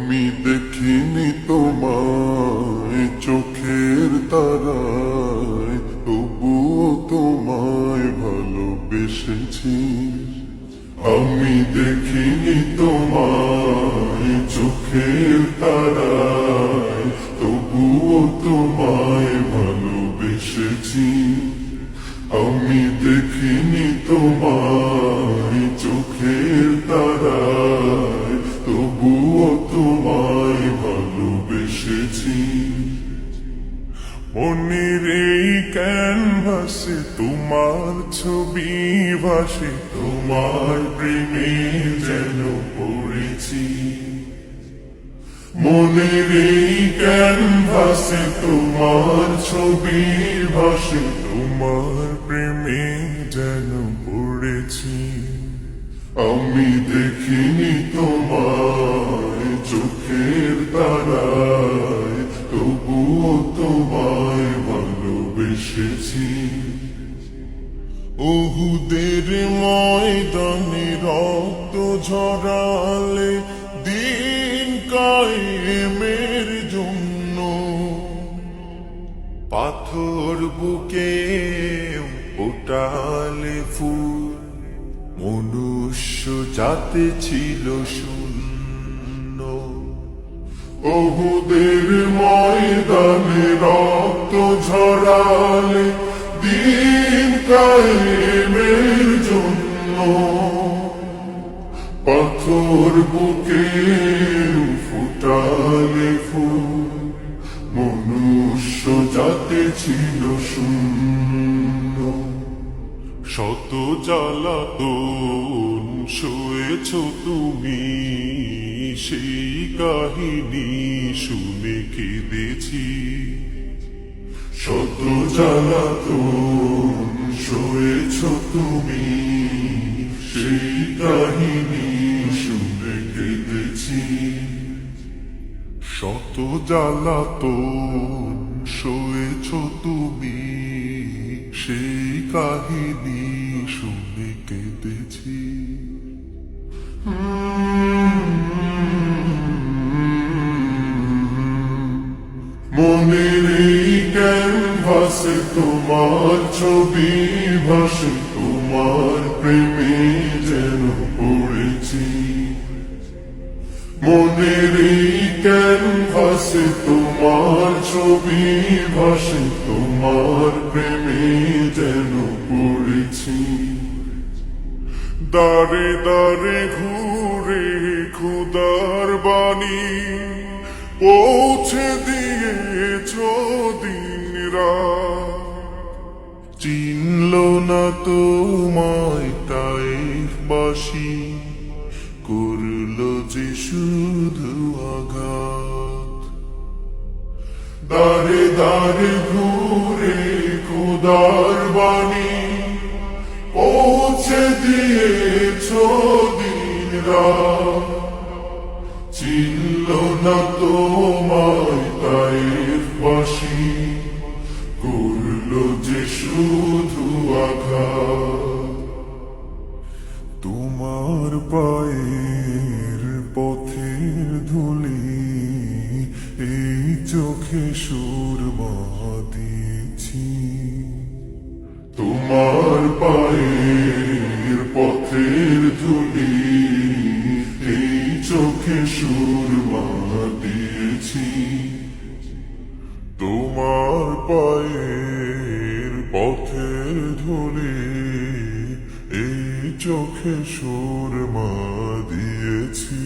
আমি দেখিনি তোমায় চোখের তারায়, তবুও তোমায় ভালোবেসেছি। আমি দেখিনি তোমায় চোখের তারায়, তবুও তোমায় ভালোবেসেছি। আমি দেখিনি তোমায় চোখের তারায়, তবুও তোমায় ভালোবেসেছি। মনের এই ক্যানভাসে তোমার ছবি ভাসে, তোমার প্রেমে যেন পড়েছি। মনের এই ক্যানভাসে তোমার ছবি ভাসে, তোমার প্রেমে যেন পড়েছি। আমি দেখিনি তোমায় চোখের তারায়, তবুও তোমায় ভালোবেসেছি। উহুদের ময়দানে রক্ত ঝরালে দিন কায়েমের জন্য, পাথর বুকে ফোটালে ফুল, মনুষ্য জাতি ছিল শূন্য। উহুদের ময়দানে রক্ত ঝরালে দিন কায়েমের জন্য, পাথর বুকে ফুটালে ফুল, মনুষ্য জাতি ছিল শূন্য। শত জ্বালাতন সয়েছ তুমি, সেই কাহিনী শুনে কেঁদেছি। শত জ্বালাতন সয়েছ তুমি, সেই কাহিনী শুনে কেঁদেছি। শত জ্বালাতন সয়েছ তুমি, সেই কাহিনী শুনে কেঁদেছি। মনের এই ক্যানভাসে তোমার ছবি ভাসে, তোমার প্রেমে যেন পড়েছি। মনের এই ক্যানভাসে তোমার ছবি ভাসে, তোমার প্রেমে যেন পড়েছি। দাঁড়ে দাঁড়ে ঘুরে খুদার বাণী পৌঁছে দিয়েছ দিন রাত। চিনল না তোমায় তাইফবাসী, করল যে শুধু আঘাত। দাঁড়ে দাঁড়ে ঘুরে খোদার বাণী পৌঁছে দিয়েছ দিন রাত। চিনল না তোমায় তাইফবাসী, করল যে শুধু আঘাত। তোমার পায়ের পথের ধুলি এই চোখে সুরমা দিয়েছি। তোমার পায়ের পথের ধুলি এই চোখে সুরমা দিয়েছি। তোমার পায়ের পথের ধুলি এই চোখে সুরমা দিয়েছি।